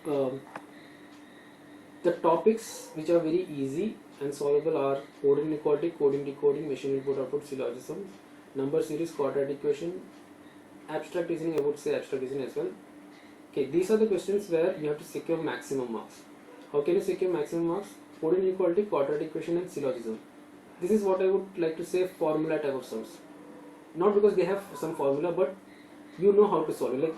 Um, the topics which are very easy and solvable are code inequality, coding decoding, machine input output, syllogism, number series, quadratic equation, abstract reasoning. I would say abstract reasoning as well. Okay, these are the questions where you have to secure maximum marks. How can you secure maximum marks? Code inequality, quadratic equation, and syllogism. This is what I would like to say formula type of sums. Not because they have some formula, but you know how to solve it. Like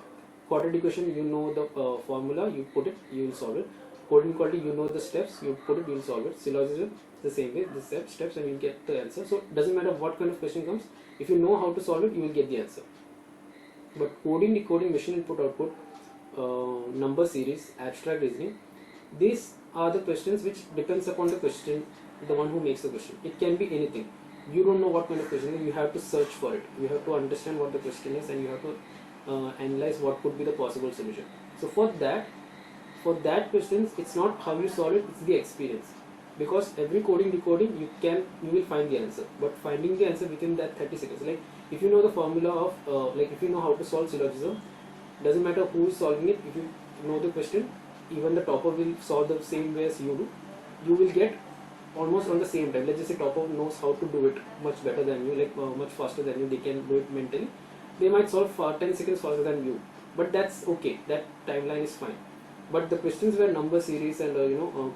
quadratic equation, you know the formula, you put it, you will solve it. Code inequality, you know the steps, you put it, you will solve it. Syllogism, the same way, the steps, and you get the answer. So it doesn't matter what kind of question comes. If you know how to solve it, you will get the answer. But coding, decoding, machine input output, number series, abstract reasoning, these are the questions which depends upon the question, the one who makes the question. It can be anything. You don't know what kind of question is, you have to search for it. You have to understand what the question is, and you have to analyze what could be the possible solution. So for that questions, it's not how you solve it, it's the experience. Because every coding decoding you will find the answer, but finding the answer within that 30 seconds, like if you know the formula of like if you know how to solve syllogism, doesn't matter who is solving it, if you know the question, even the topper will solve the same way as you do. You will get almost on the same time. Let's just say topper knows how to do it much better than you, like much faster than you. They can do it mentally. They might solve 10 seconds faster than you, but that's okay. That timeline is fine. But the questions where number series and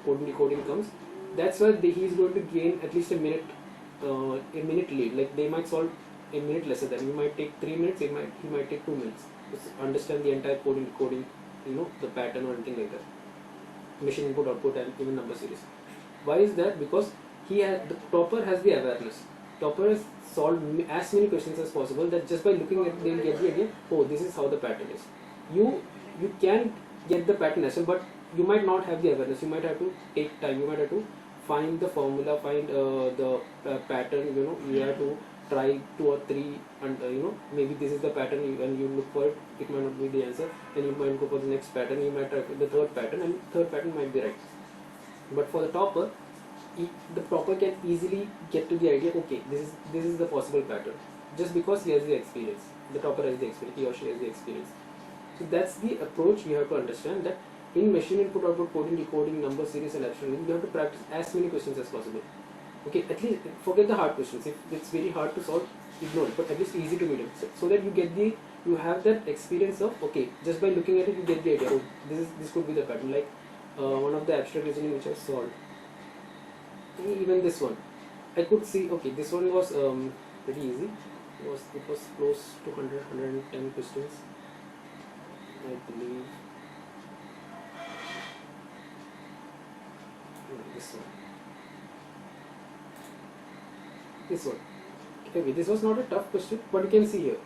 coding decoding comes, that's where he is going to gain at least a minute lead. Like they might solve a minute lesser than you. Might take 3 minutes. He might take 2 minutes to understand the entire coding decoding, the pattern or anything like that. Machine input output and even number series. Why is that? Because the topper has the awareness. Topper has solved as many questions as possible, that just by looking at it, they will get the idea, oh, this is how the pattern is. You can get the pattern as well, but you might not have the awareness. You might have to take time. You might have to find the formula, find the pattern. You have to try 2 or 3, and maybe this is the pattern. When you look for it, it might not be the answer. Then you might go for the next pattern. You might try the third pattern, and third pattern might be right. But for the topper, the topper can easily get to the idea, okay, this is the possible pattern, just because he has the experience. The topper has the experience, he or she has the experience. So that's the approach you have to understand, that in machine input output, coding, decoding, number series and abstract reasoning, you have to practice as many questions as possible. Okay, at least forget the hard questions. If it's very hard to solve, ignore it, but at least easy to medium, so that you have that experience of, okay, just by looking at it you get the idea, oh, this could be the pattern. Like one of the abstract reasoning which I solved, even this one, I could see, okay, this one was pretty easy. It was close to 110 questions, I believe. This one. Okay, this was not a tough question, but you can see here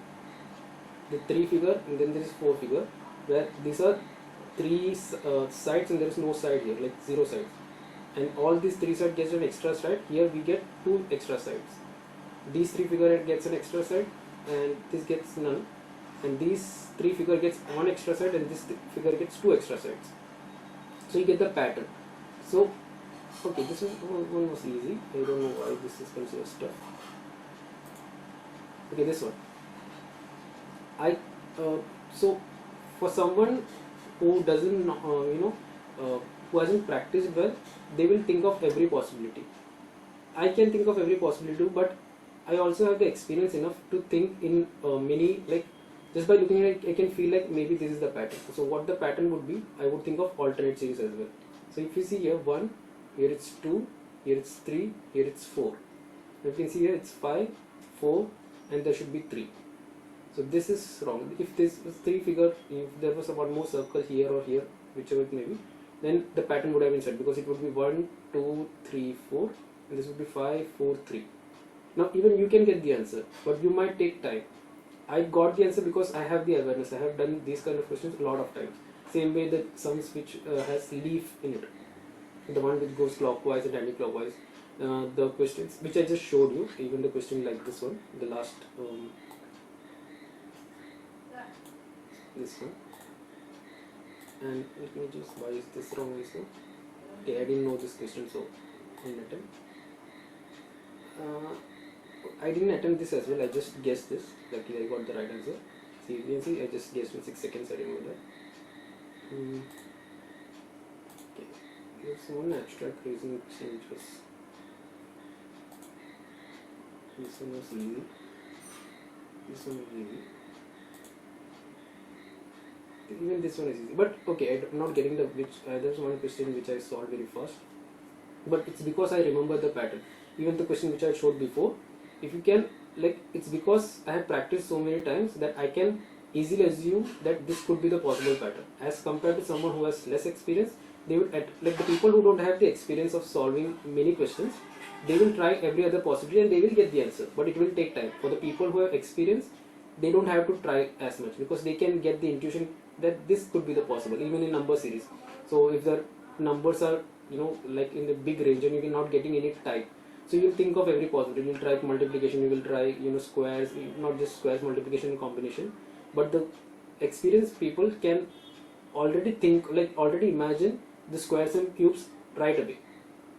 the 3 figure, and then there is 4 figure, where these are 3 sides and there is no side here, like 0 sides. And all these 3 sides gets an extra side. Here we get 2 extra sides. These 3 figure gets an extra side, and this gets none. And these 3 figure gets 1 extra side, and this figure gets 2 extra sides. So you get the pattern. So okay, this one was easy. I don't know why this is considered tough. Okay, this one. So for someone who doesn't who hasn't practiced well, they will think of every possibility. I can think of every possibility too, but I also have the experience enough to think in many, like just by looking at it, I can feel like maybe this is the pattern. So what the pattern would be, I would think of alternate series as well. So if you see here 1, here it's 2, here it's 3, here it's 4. You can see here it's 5, 4, and there should be 3. So this is wrong. If this was 3 figure, if there was one more circle here or here, whichever it may be, then the pattern would have been set, because it would be 1, 2, 3, 4, and this would be 5, 4, 3. Now even you can get the answer, but you might take time. I got the answer because I have the awareness. I have done these kind of questions a lot of times. Same way that sums which has leaf in it, the one which goes clockwise and anti-clockwise. The questions which I just showed you, even the question like this one, the last this one. And let me just, why is this wrong also? Okay, I didn't know this question, so I didn't attempt. I didn't attempt this as well, I just guessed this. Luckily I got the right answer. See, you can see I just guessed in 6 seconds, I didn't know that. This one abstract reasoning changes. This one was easy. This one is easy. Even this one is easy. But okay, I'm not getting the which. There's one question which I solved very fast. But it's because I remember the pattern. Even the question which I showed before, if you can, like, it's because I have practiced so many times that I can easily assume that this could be the possible pattern. As compared to someone who has less experience, they would, like the people who don't have the experience of solving many questions, they will try every other possibility and they will get the answer. But it will take time. For the people who have experience, they don't have to try as much because they can get the intuition that this could be the possible, even in number series. So if the numbers are, like in the big range and you're not getting any type, so you will think of every possibility. You will try multiplication, you will try squares, not just squares, multiplication and combination. But the experienced people can already think, like already imagine the squares and cubes right away,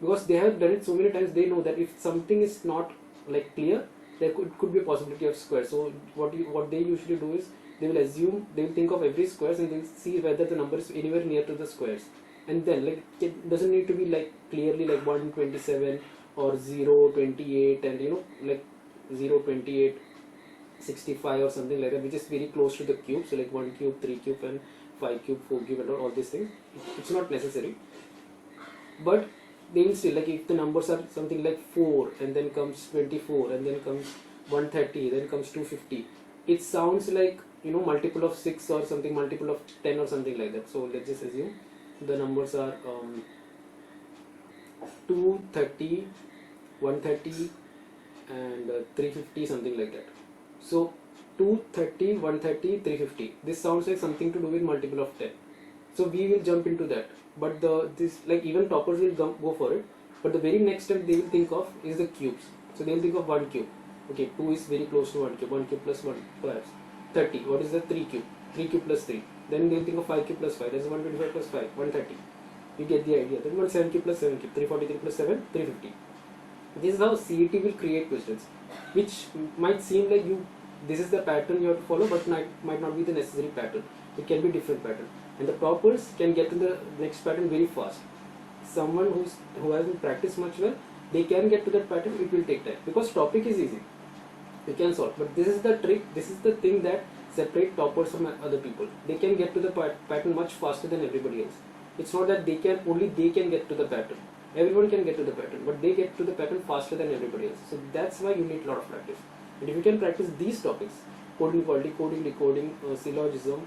because they have done it so many times. They know that if something is not like clear, there could be a possibility of squares. So what they usually do is they will assume, they will think of every squares and they will see whether the number is anywhere near to the squares. And then, like, it doesn't need to be like clearly like 127 or 028 and like 028 65 or something like that, which is very close to the cube. So like 1 cube, 3 cube and 5 cube, 4 cube and all these things. It's not necessary, but they will still, like, if the numbers are something like 4 and then comes 24 and then comes 130, then comes 250, it sounds like multiple of 6 or something, multiple of 10 or something like that. So let's just assume the numbers are 230, 130 and 350, something like that. So 230, 130, 350, this sounds like something to do with multiple of 10. So we will jump into that. But this, like, even toppers will go for it. But the very next step they will think of is the cubes. So they will think of 1 cube. Okay, 2 is very close to 1 cube. 1 cube plus 1 perhaps 30. What is the 3 cube? 3 cube plus 3. Then they will think of 5 cube plus 5. That's 125 plus 5. 130. You get the idea. Then 7 cube plus 7 cube. 343 plus 7. 350. This is how CET will create questions, which might seem like this is the pattern you have to follow, but might not be the necessary pattern. It can be different pattern, and the toppers can get to the next pattern very fast. Someone who hasn't practiced much well, they can get to that pattern. It will take time because topic is easy. You can solve, but this is the trick. This is the thing that separates toppers from other people. They can get to the pattern much faster than everybody else. It's not that they can get to the pattern. Everyone can get to the pattern, but they get to the pattern faster than everybody else. So that's why you need a lot of practice. And if you can practice these topics, coding quality, coding decoding, syllogism,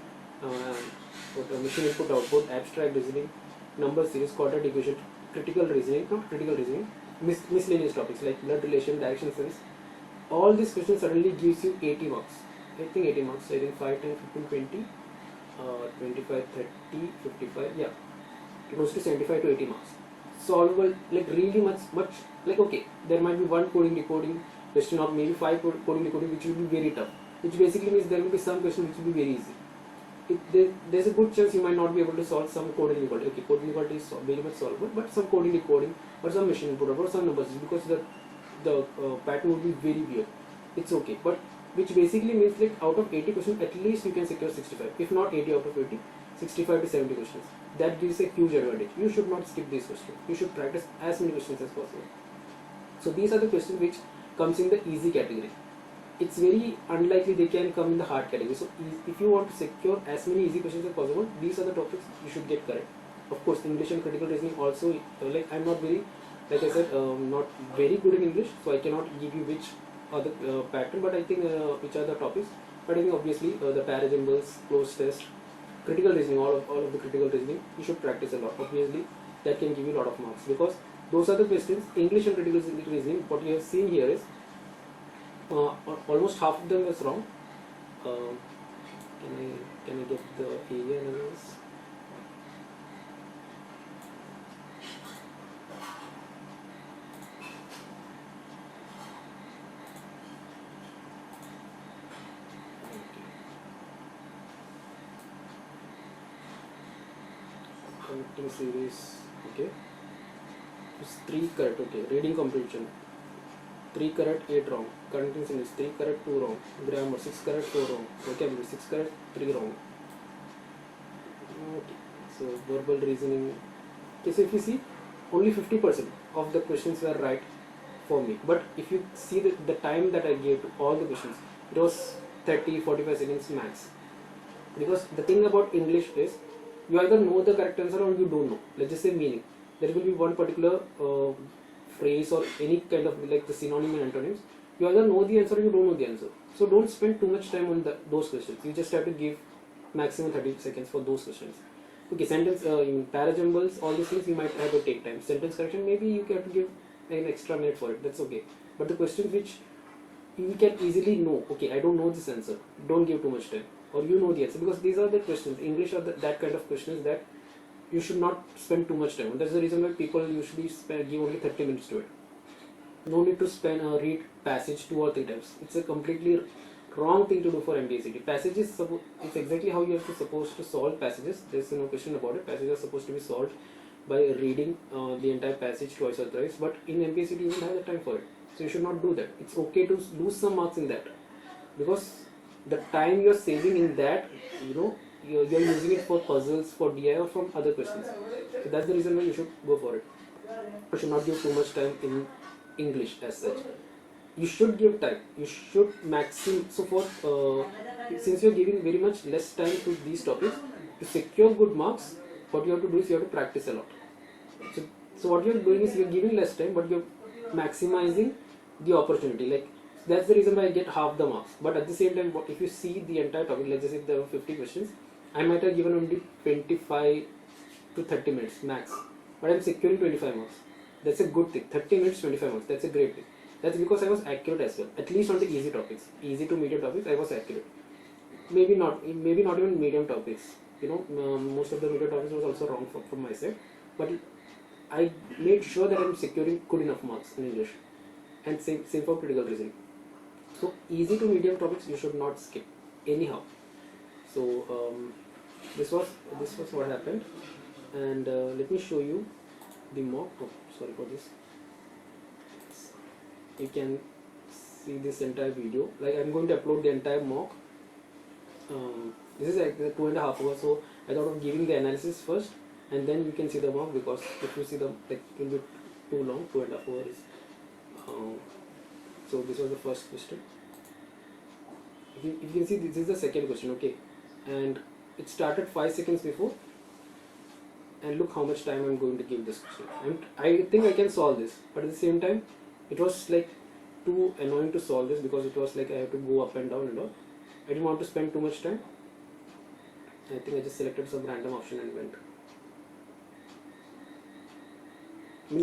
machine input output, abstract reasoning, number series, quadratic equation, miscellaneous topics like blood relation, direction sense, all these questions suddenly gives you 80 marks. I think 80 marks. I think 5, 10, 15, 20, 25, 30, 55, yeah, close to 75 to 80 marks. Solvable, like really much, like, okay, there might be one coding decoding question or maybe 5 coding decoding which will be very tough, which basically means there will be some question which will be very easy. There's a good chance you might not be able to solve some coding decoding. Okay, coding decoding is very much solvable, but some coding decoding or some machine input or some numbers, because the pattern would be very weird. It's okay, but which basically means like out of 80 questions, at least you can secure 65. If not 80 out of 80, 65 to 70 questions. That gives a huge advantage. You should not skip these questions. You should practice as many questions as possible. So these are the questions which comes in the easy category. It's very unlikely they can come in the hard category. So if you want to secure as many easy questions as possible, these are the topics you should get correct. Of course, English and critical reasoning also, like, I'm not very, like I said, not very good in English, so I cannot give you which are the pattern, but I think which are the topics. But I think obviously the parajables, closed test, critical reasoning, all of the critical reasoning, you should practice a lot. Obviously, that can give you a lot of marks, because those are the questions. English and critical reasoning, what you have seen here is almost half of them was wrong. Can I get the area analysis? Connecting series, okay. It's 3 correct, okay. Reading comprehension, 3 correct, 8 wrong. Connecting series, 3 correct, 2 wrong. Grammar, 6 correct, 4 wrong. Vocabulary, 6 correct, 3 wrong. Okay. So verbal reasoning. Okay, so if you see, only 50% of the questions were right for me. But if you see the time that I gave to all the questions, it was 30-45 seconds max. Because the thing about English is, you either know the correct answer or you don't know. Let's just say meaning. There will be one particular phrase or any kind of like the synonym and antonyms. You either know the answer or you don't know the answer. So don't spend too much time on those questions. You just have to give maximum 30 seconds for those questions. Okay, sentence, parajumbles, all these things you might have to take time. Sentence correction, maybe you have to give an extra minute for it. That's okay. But the questions which you can easily know, okay, I don't know this answer, don't give too much time. Or you know the answer, because these are the questions. English are that kind of questions that you should not spend too much time on. That's the reason why people usually give only 30 minutes to it. No need to read passage 2 or 3 times. It's a completely wrong thing to do for Mba Cet. Passage is it's exactly how you are supposed to solve passages. There's no question about it. Passages are supposed to be solved by reading the entire passage twice or thrice. But in Mba Cet you don't have the time for it. So you should not do that. It's okay to lose some marks in that, because the time you're saving in that, you're using it for puzzles, for DI or from other questions. So that's the reason why you should go for it. You should not give too much time in English as such. You should give time. You should maximum. So for since you're giving very much less time to these topics, to secure good marks, what you have to do is you have to practice a lot. So what you're doing is you're giving less time, but you're maximizing the opportunity. Like, that's the reason why I get half the marks. But at the same time, if you see the entire topic, let's just say if there were 50 questions, I might have given only 25 to 30 minutes max, but I'm securing 25 marks. That's a good thing. 30 minutes, 25 marks. That's a great thing. That's because I was accurate as well. At least on the easy topics, easy to medium topics, I was accurate. Maybe not even medium topics. Most of the medium topics was also wrong from my side. But I made sure that I'm securing good enough marks in English, and same for critical reasoning. So easy to medium topics you should not skip anyhow. So this was what happened, and let me show you the mock. Oh, sorry for this. You can see this entire video. Like, I'm going to upload the entire mock. This is like 2.5 hours, so I thought of giving the analysis first, and then you can see the mock, because if you see it will be too long. 2.5 hours. So this was the first question. You can see this is the second question, okay, and it started 5 seconds before, and look how much time I'm going to give this question. And I think I can solve this, but at the same time it was like too annoying to solve this, because it was like I have to go up and down and all. I didn't want to spend too much time. I think I just selected some random option and went.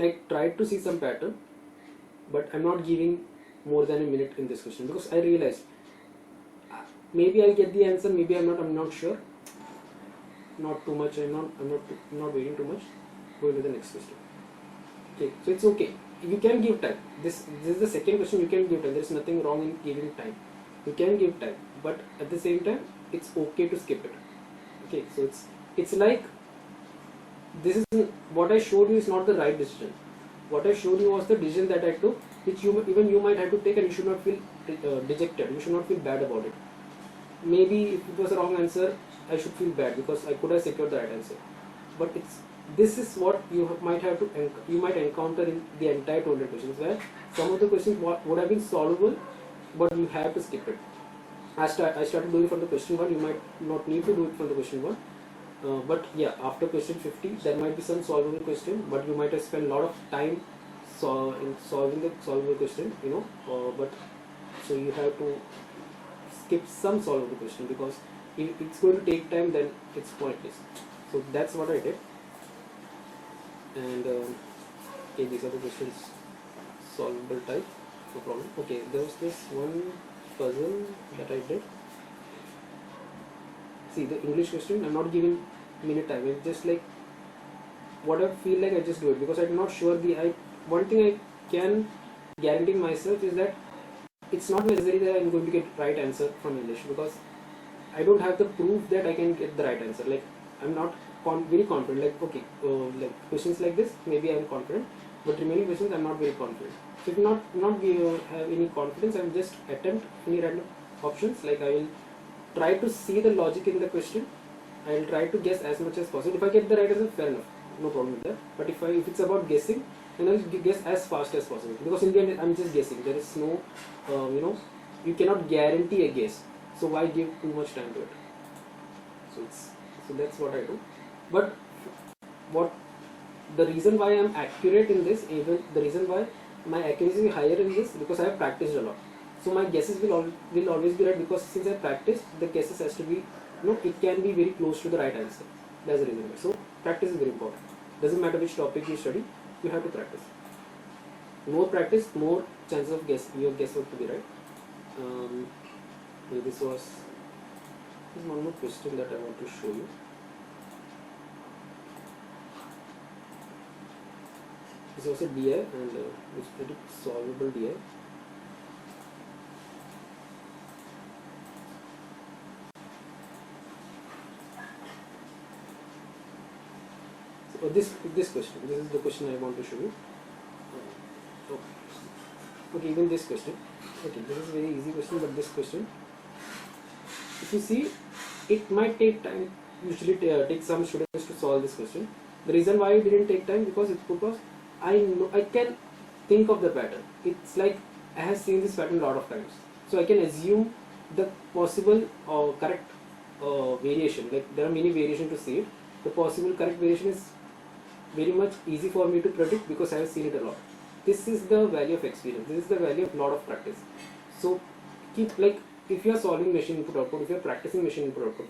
I tried to see some pattern, but I'm not giving more than a minute in this question, because I realized maybe I'll get the answer, maybe I'm not sure. Not too much. I'm not waiting too much. Going to the next question. Okay, so it's okay. You can give time. This is the second question. You can give time. There's nothing wrong in giving time. You can give time, but at the same time, it's okay to skip it. Okay, so it's like, this is what I showed you is not the right decision. What I showed you was the decision that I took, which even you might have to take, and you should not feel dejected. You should not feel bad about it. Maybe if it was a wrong answer, I should feel bad, because I could have secured the right answer. But this is what you might encounter in the entire 200 questions, where some of the questions would have been solvable, but you have to skip it. I started doing it from the question 1. You might not need to do it from the question 1. But yeah, after question 50, there might be some solvable question, but you might have spent a lot of time in solving the solvable question, but so you have to skip some solvable question, because if it's going to take time, then it's pointless. So that's what I did. And okay, these are the questions, solvable type, no problem. Okay, there was this one puzzle that I did. See, the English question, I'm not giving minute time. It's just like what I feel like, I just do it, because I'm not sure one thing I can guarantee myself is that it's not necessary that I'm going to get right answer from English, because I don't have the proof that I can get the right answer. Like, I'm not very confident. Like, okay, like questions like this, maybe I'm confident, but remaining questions I'm not very confident. So if not have any confidence, I'll just attempt any random options. Like, I will try to see the logic in the question. I will try to guess as much as possible. If I get the right answer, fair enough. no problem with that. But if it's about guessing, then I'll guess as fast as possible, because in the end I'm just guessing. There is no you cannot guarantee a guess, so why give too much time to it? So that's what I do. But what the reason why I'm accurate in this, even the reason why my accuracy is higher in this, because I have practiced a lot. So my guesses will always be right, because since I practiced, the guesses has to be, it can be very close to the right answer. That's the reason why. So practice is very important. Doesn't matter which topic you study, you have to practice. More practice, more chances of your guesswork to be right. This was one more question that I want to show you. This was a DI, and it's pretty solvable DI. So this question, this is the question I want to show you. Okay, even this question. Okay, this is a very easy question, but this question, if you see, it might take time. Usually take some students to solve this question. The reason why it didn't take time, because I can think of the pattern. It's like I have seen this pattern a lot of times, so I can assume the possible correct variation. Like there are many variations to see it. The possible correct variation is very much easy for me to predict, because I have seen it a lot. This is the value of experience. This is the value of lot of practice. So keep, like, if you are solving machine input output, if you are practicing machine input output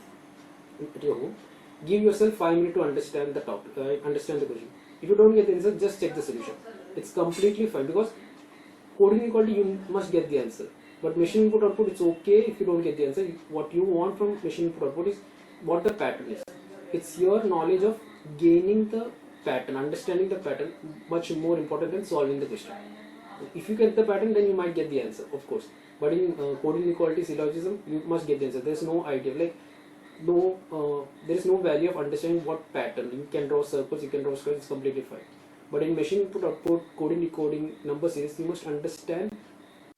at your home, give yourself 5 minutes to understand the topic, understand the question. If you don't get the answer, just check the solution. It's completely fine, because coding inequality, you must get the answer. But machine input output, it's okay if you don't get the answer. What you want from machine input output is what the pattern is. It's your knowledge of gaining the pattern, understanding the pattern, much more important than solving the question. If you get the pattern, then you might get the answer, of course. But in coding inequality, syllogism, you must get the answer. There is no idea, like there is no value of understanding what pattern. You can draw circles, you can draw squares, it's completely fine. But in machine input output, coding decoding, number series, you must understand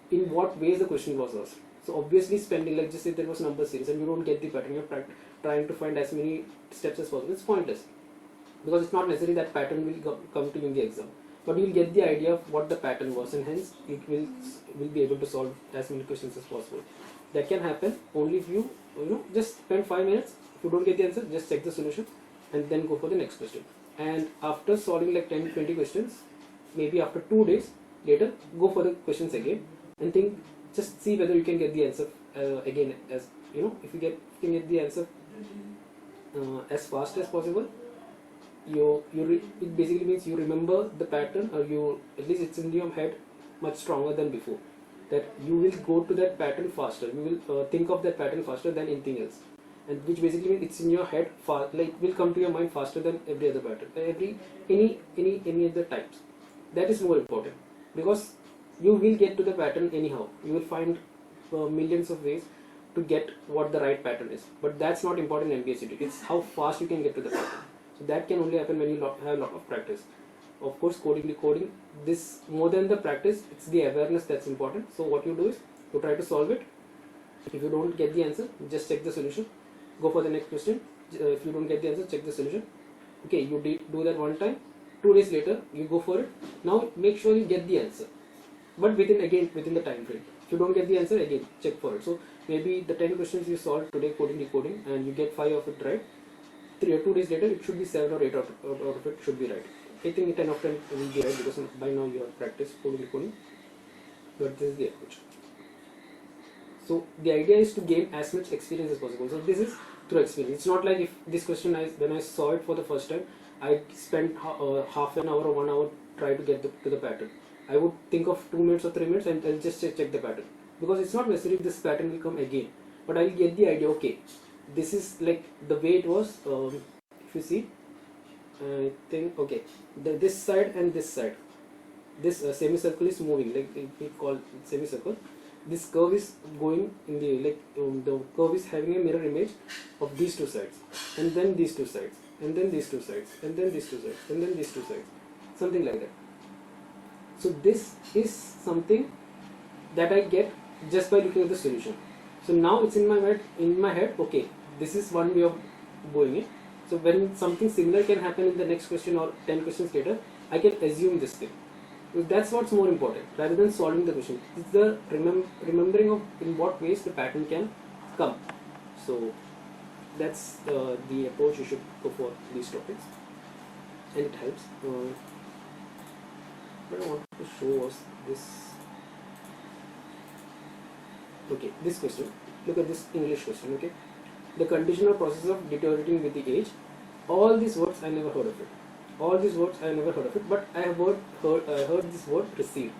in what ways the question was asked. So obviously spending, like just say there was number series and you don't get the pattern, you're trying to find as many steps as possible, it's pointless. Because it's not necessary that pattern will come to you in the exam, but you will get the idea of what the pattern was, and hence it will be able to solve as many questions as possible. That can happen only if you just spend 5 minutes. If you don't get the answer, just check the solution and then go for the next question. And after solving like 10-20 questions, maybe after 2 days later, go for the questions again and think, just see whether you can get the answer again. As if you can get the answer as fast as possible, it basically means you remember the pattern, or at least it's in your head much stronger than before, that you will go to that pattern faster, you will think of that pattern faster than anything else, and which basically means it's in your head will come to your mind faster than every other pattern, any other types. That is more important, because you will get to the pattern anyhow. You will find millions of ways to get what the right pattern is, but that's not important in Mba Cet. It's how fast you can get to the pattern. So that can only happen when you have a lot of practice. Of course, coding, decoding, this more than the practice, it's the awareness that's important. So what you do is, you try to solve it. If you don't get the answer, just check the solution. Go for the next question. If you don't get the answer, check the solution. Okay, you do that one time. 2 days later, you go for it. Now make sure you get the answer, but within the time frame. If you don't get the answer, again check for it. So maybe the 10 questions you solved today, coding, decoding, and you get 5 of it right. 2 days later, it should be 7 or 8 out of it should be right. I think 10 of 10 will be right, because by now you have practiced coding, decoding. But this is the approach. So the idea is to gain as much experience as possible. So this is through experience. It's not like if this question when I saw it for the first time, I spent half an hour or 1 hour trying to get to the pattern. I would think of 2 minutes or 3 minutes and I'll just check the pattern, because it's not necessary this pattern will come again, but I'll get the idea. Okay, this is like the way it was. If you see, I think, okay, this side and this side, this semicircle is moving, like we call semicircle. This curve is going in the the curve is having a mirror image of these two sides, and then these two sides, and then these two sides, and then these two sides, and then these two sides, something like that. So this is something that I get just by looking at the solution. So now it's in my head. Okay, this is one way of going it. So when something similar can happen in the next question or 10 questions later, I can assume this thing. So that's what's more important rather than solving the question. It's the remembering of in what ways the pattern can come. So that's the approach you should go for these topics, and it helps. But I want to show us this. Okay, this question. Look at this English question. Okay, the conditional process of deteriorating with the age. All these words I never heard of it. All these words I never heard of it, but I have heard this word recede.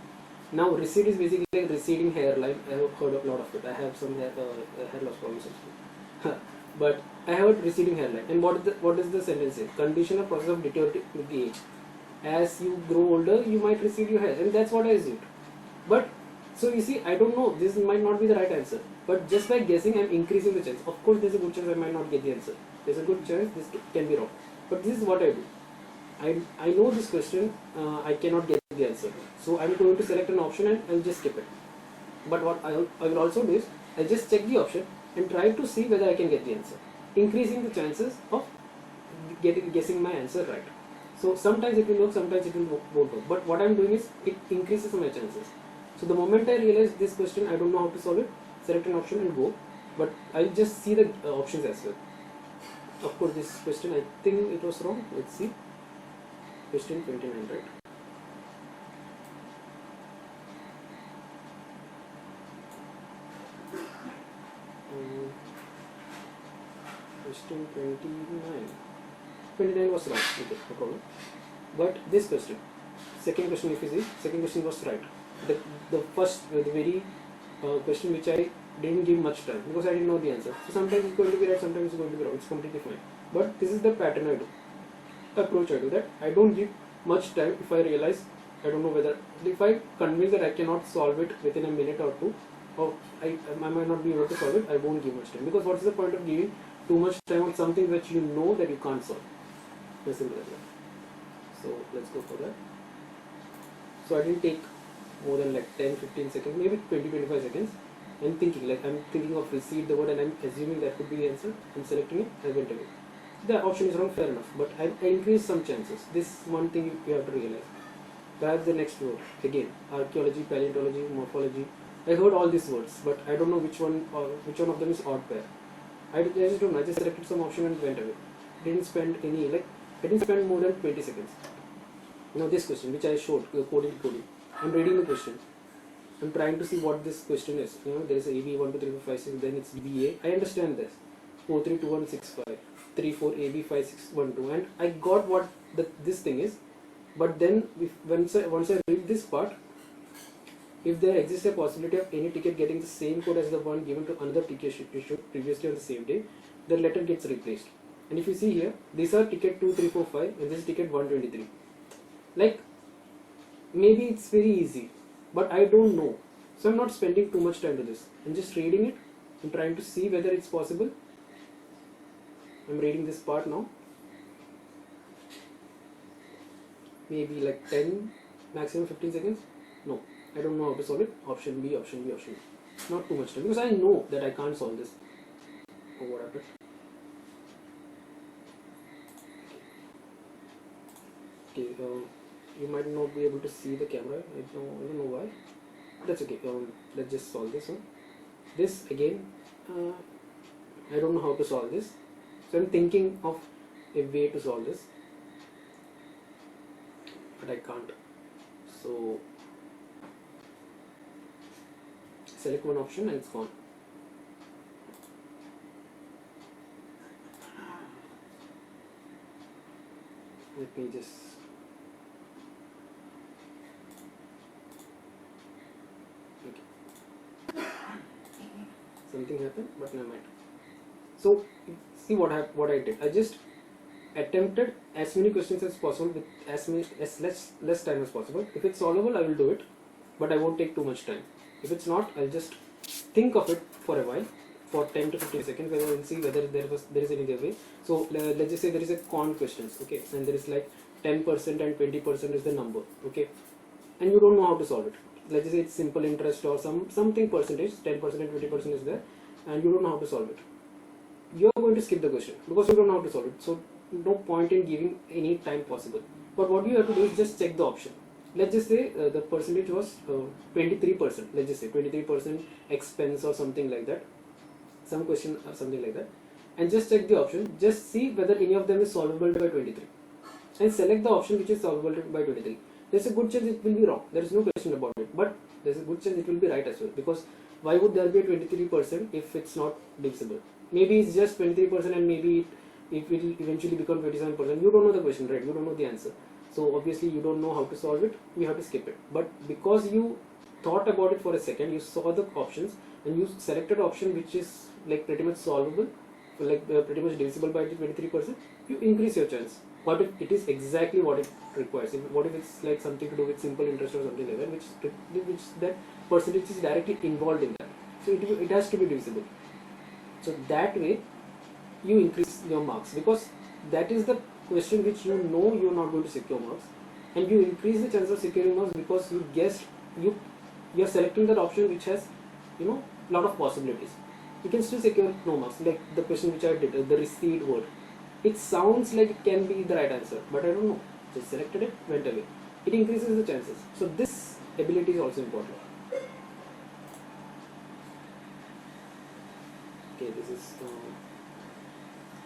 Now recede is basically like receding hairline. I have heard a lot of it. I have some hair loss problems also. But I heard receding hairline. And what does the sentence say? Conditional process of deteriorating with the age. As you grow older, you might recede your hair, and that's what I assumed. But so you see, I don't know. This might not be the right answer. But just by guessing, I'm increasing the chance. Of course, there's a good chance I might not get the answer. There's a good chance this can be wrong. But this is what I do. I know this question, I cannot get the answer. So I'm going to select an option and I'll just skip it. But what I will also do is, I'll just check the option and try to see whether I can get the answer. Increasing the chances of guessing my answer right. So sometimes it will work, sometimes it will won't work. But what I'm doing is, it increases my chances. So the moment I realize this question, I don't know how to solve it, select an option and go. But I'll just see the options as well. Of course, this question, I think it was wrong. Let's see. Question 29, right? Question 29. 29 was wrong. Okay, no problem. But this question, second question, if you see, second question was right. The very question which I didn't give much time because I didn't know the answer. So sometimes it's going to be right, sometimes it's going to be wrong. It's completely fine. But this is the pattern I do. Approach I do, that I don't give much time. If I realize I don't know whether, if I convince that I cannot solve it within a minute or two, or I might not be able to solve it, I won't give much time. Because what is the point of giving too much time on something which you know that you can't solve? As simple as that. So let's go for that. So I didn't take more than like 10-15 seconds, maybe 20-25 seconds. I'm thinking of recede the word and I'm assuming that could be the answer. I'm selecting it, I went away. The option is wrong, fair enough, but I increased some chances. This one thing you have to realize. Perhaps the next word, again, archaeology, paleontology, morphology. I heard all these words, but I don't know which one of them is odd pair. I just don't know. I just selected some option and went away. I didn't spend more than 20 seconds. Now this question, which I showed, coding. I'm reading the question. I'm trying to see what this question is. There is a AB 1 2 3 4 5 6. Then it's BA. I understand this. 4 3 2 1 6 5 3 4 AB 5 6 1 2, and I got what this thing is. But then once I read this part, if there exists a possibility of any ticket getting the same code as the one given to another ticket issued previously on the same day, the letter gets replaced. And if you see here, these are ticket 2 3 4 5 and this is ticket 123. Like, maybe it's very easy, but I don't know. So I'm not spending too much time to this. I'm just reading it and trying to see whether it's possible. I'm reading this part now. Maybe like 10, maximum 15 seconds. No, I don't know how to solve it. Option B. Not too much time because I know that I can't solve this. Oh, what happened? Okay, you might not be able to see the camera. I don't know why. That's okay. Let's just solve this one. This again, I don't know how to solve this. So I'm thinking of a way to solve this, but I can't. So select one option and it's gone. Let me just something happened, but never mind. So see what I did. I just attempted as many questions as possible with as less time as possible. If it's solvable, I will do it, but I won't take too much time. If it's not, I'll just think of it for a while, for 10 to 15 seconds, whether we'll see whether there is any other way. So let's just say there is a con questions, okay, and there is like 10% and 20% is the number, okay, and you don't know how to solve it. Let's just say it's simple interest or something percentage, 10% and 20% is there, and you don't know how to solve it. You are going to skip the question because you don't know how to solve it. So no point in giving any time possible. But what you have to do is just check the option. Let's just say the percentage was 23%. Let's just say 23% expense or something like that. Some question or something like that. And just check the option. Just see whether any of them is solvable by 23. And select the option which is solvable by 23. There's a good chance it will be wrong. There is no question about it. But there's a good chance it will be right as well. Because why would there be a 23% if it's not divisible? Maybe it's just 23% and maybe it will eventually become 27%. You don't know the question, right? You don't know the answer. So obviously you don't know how to solve it. You have to skip it. But because you thought about it for a second, you saw the options and you selected option which is like pretty much solvable, like pretty much divisible by 23%, you increase your chance. What if it is exactly what it requires? What if it's like something to do with simple interest or something like that, which that percentage is directly involved in that. So it has to be divisible. So that way you increase your marks, because that is the question which you know you are not going to secure marks, and you increase the chance of securing marks because you guessed you are selecting that option which has lot of possibilities. You can still secure no marks, like the question which I did, the receipt word. It sounds like it can be the right answer, but I don't know. Just selected it, went away. It increases the chances. So this ability is also important. Okay, this is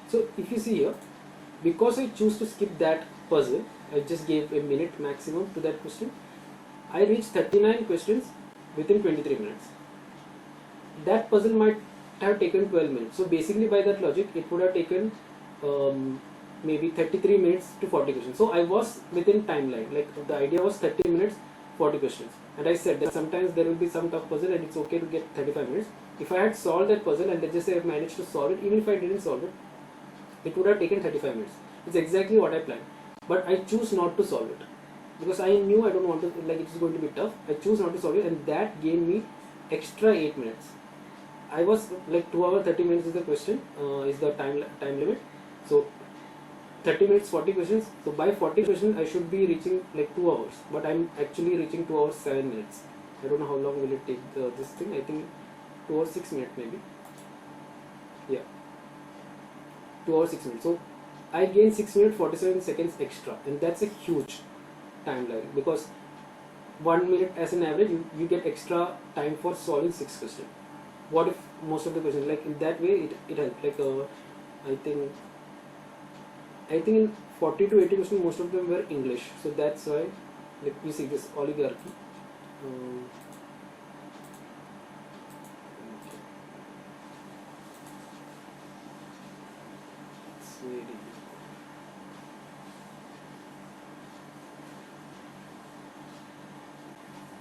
so if you see here, because I choose to skip that puzzle, I just gave a minute maximum to that question. I reached 39 questions within 23 minutes. That puzzle might have taken 12 minutes. So basically by that logic, it would have taken maybe 33 minutes to 40 questions. So I was within timeline. Like the idea was 30 minutes, 40 questions. And I said that sometimes there will be some tough puzzle and it's okay to get 35 minutes. If I had solved that puzzle and let's just say I managed to solve it, even if I didn't solve it, it would have taken 35 minutes. It's exactly what I planned. But I choose not to solve it. Because I knew I don't want to, like it's going to be tough. I choose not to solve it, and that gave me extra 8 minutes. I was like 2 hours 30 minutes is the question, is the time limit. So 30 minutes 40 questions. So by 40 questions I should be reaching like 2 hours, but I'm actually reaching 2 hours 7 minutes. I don't know how long will it take this thing. I think 2 hours 6 minutes maybe. Yeah, 2 hours 6 minutes. So I gained 6 minutes 47 seconds extra, and that's a huge timeline, because 1 minute as an average you get extra time for solving 6 questions. What if most of the questions, like in that way it helped, like I think in 40 to 80 questions most of them were English, so that's why, like you see this oligarchy,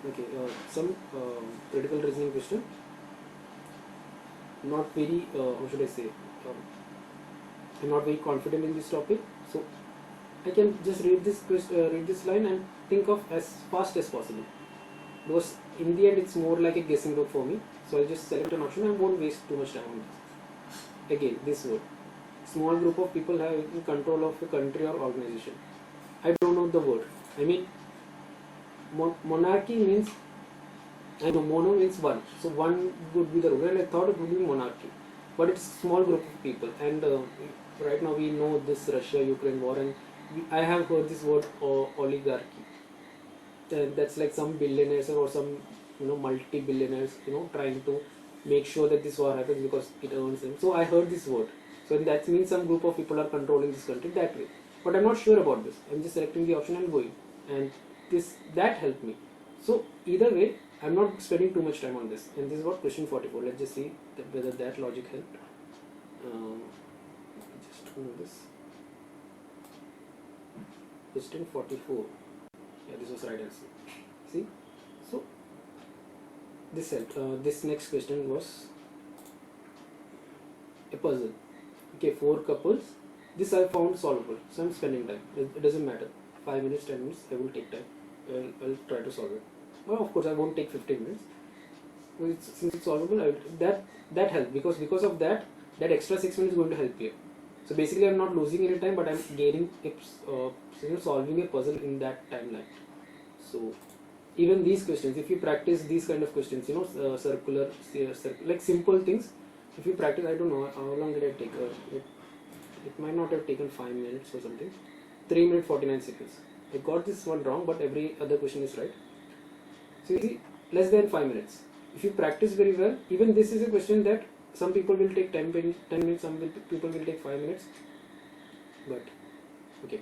okay, some critical reasoning question, not very how should I say, I'm not very confident in this topic, so I can just read this line and think of as fast as possible, because in the end it's more like a guessing game for me. So I'll just select an option and won't waste too much time on this. Again, this word, small group of people have control of a country or organization. I don't know the word. I mean, monarchy means, I know mono means one, so one would be the rule, and I thought it would be monarchy, but it's a small group of people. And right now we know this Russia-Ukraine war, and I have heard this word oligarchy. That's like some billionaires or some multi-billionaires trying to make sure that this war happens because it earns them. So I heard this word. So that means some group of people are controlling this country that way. But I'm not sure about this. I'm just selecting the option and going. And that helped me. So either way, I'm not spending too much time on this. And this is what question 44. Let's just see whether that logic helped. Just do this. Question 44. Yeah, this was right answer. See? So this helped. This next question was a puzzle. Okay, 4 couples. This I found solvable. So I'm spending time. It doesn't matter. 5 minutes, 10 minutes, I will take time. I'll try to solve it. Well, of course, I won't take 15 minutes. Since it's solvable, that helped, because of that extra 6 minutes is going to help you. So basically, I'm not losing any time, but I'm gaining solving a puzzle in that timeline. So even these questions, if you practice these kind of questions, circular, like simple things, if you practice, I don't know how long did I take. It might not have taken 5 minutes or something. 3 minutes 49 seconds. I got this one wrong, but every other question is right. So you see, less than 5 minutes. If you practice very well, even this is a question that some people will take 10 minutes, some people will take 5 minutes. But okay.